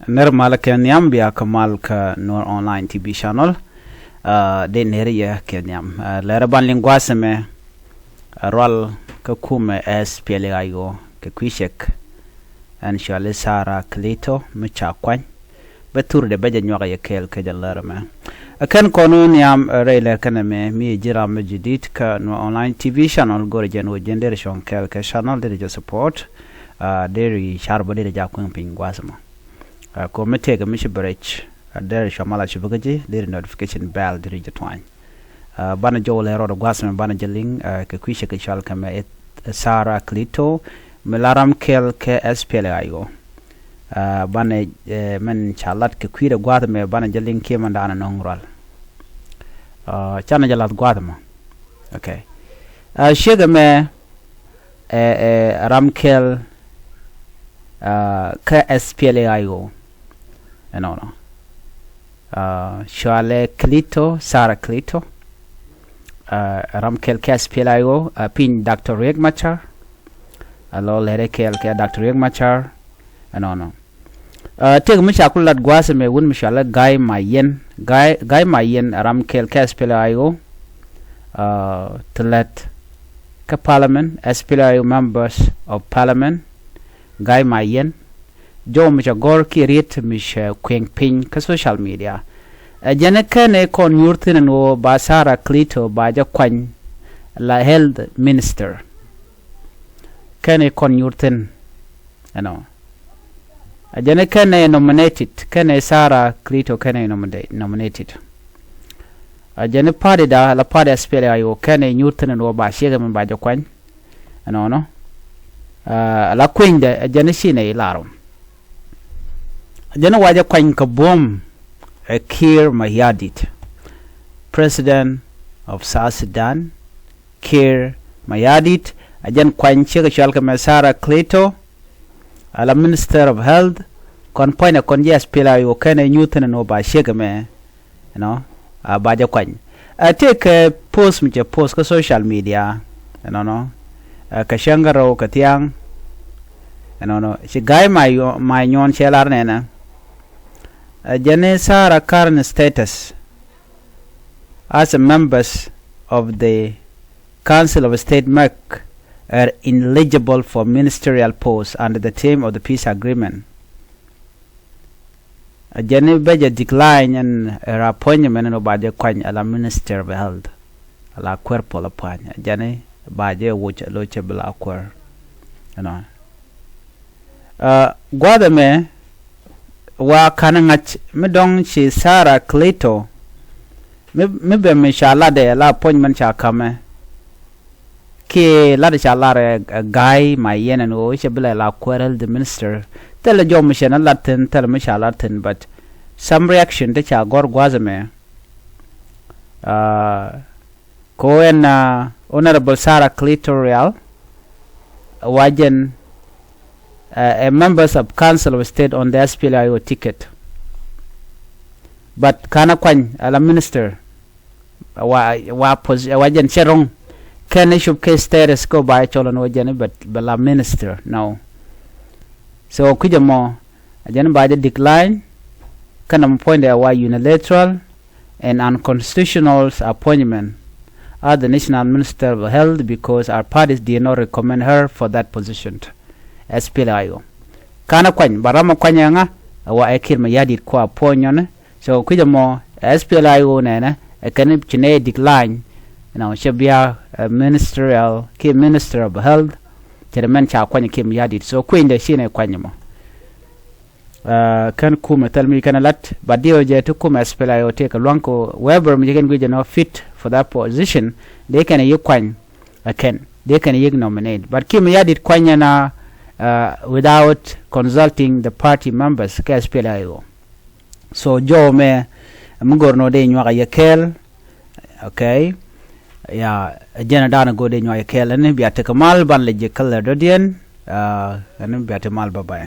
Normal Kenyam bia kamal ka Nuer online TV channel de neriya Kenyam leraban lingwaseme rol ka kuumɛ SPLM IO ka ciek an shale sara klito micha kuany betur de beja nyoga yekel ka jalarama akan kono niam reile kaname mi jira majidit ka Nuer online TV channel gorjen wo gender shon kel ka channel de support deri sharbo de jakun pingwasama ko mete ga mishi breach der shamala chibugaji der notification bell der jatwan bana jole ro gwasme bana jeling ke kwishe ke shal kama et sara klito melaram kel ke SPLM IO bana men chalat ke kwira gwadme bana jeling ke mandana nongral chana jalat gwadma okay shega me ramkel ke SPLM IO no shale klito sara klito ramkel ke SPLM IO pin Dr. Riek Machar alo lere kel ke Dr. Riek Machar no teg mi chakulat gwase me wun mi shala gai mayen ramkel ke SPLM IO tlet ke parliament SPLM IO members of parliament gai mayen jo mi gor ki rit mi kweng pin ka social media jene kene kon yurtin no basara klito ba ja kwany la health minister kene kon yurtin jene kene nominated kene sara klito kene nominated jene party da la party SPLM IO kene yurtin no ba shega min ba ja kwany la kwende jene shine ilarum jene waja kwany ka bom kiir mayardit president of South Sudan kiir mayardit ajan kwany chega shalka mesara klito ala minister of health kon point kon SPLM IO kene nyutene no ba shega me baja kwany take post mi post ka social media ka shangaro ka tiang shi gai my nyon chelar nena jene sara current status as a members of the Council of State make are ineligible for ministerial posts under the term of the peace agreement. Jene beja decline and appointment no baje kwany ala minister of health ala cuerpo la panya jene baje wocha loche bla akwer gwadame wa kanangach midong shi sara klito mibe me shala de la appointment cha kame ke la de shala re guy my yen no she bla la quarrel the minister tell jo mission latin tell me shala latin but some reaction de cha gor gwazame ko en honorable sara klito real wajen members of Council of State on the SPLM IO ticket but kana kwany ala minister wajen cherong kene shub ke status ko ba cholon wajen but bala minister no so kujamo ajen ba de decline kana point there why unilateral and unconstitutional appointment as the national minister of health because our parties did not recommend her for that position SPLM IO kana kwany barama kwanyanga wa ekir mayardit ko aponyone so kujamo SPLM IO nena ekane chine decline shabia ministerial ke minister of health chairman cha kwany ke mayardit so kwende shine kwanyamo kan kuumɛ talmi kana lat badio je to kuumɛ SPLM IO take lonko weber mi gen guje no fit for that position they can yikwany again they can nominate but ke mayardit kwanyana without consulting the party members ke SPLM IO so jo me mugorno de nywa yekel okay ya jena dana go de nywa yekel ne biate kamal ban le je kala dodien ne biate mal baba